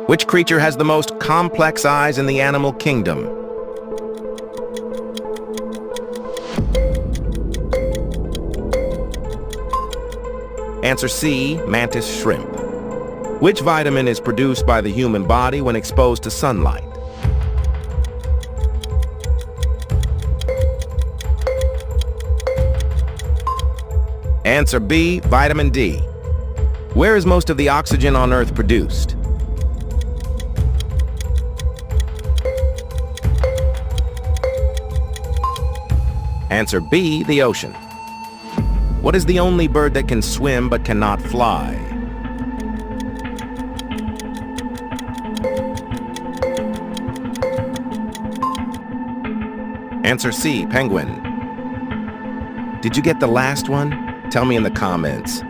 Which creature has the most complex eyes in the animal kingdom? Answer C, mantis shrimp. Which vitamin is produced by the human body when exposed to sunlight? Answer B, vitamin D. Where is most of the oxygen on Earth produced? Answer B, the ocean. What is the only bird that can swim but cannot fly? Answer C, penguin. Did you get the last one? Tell me in the comments.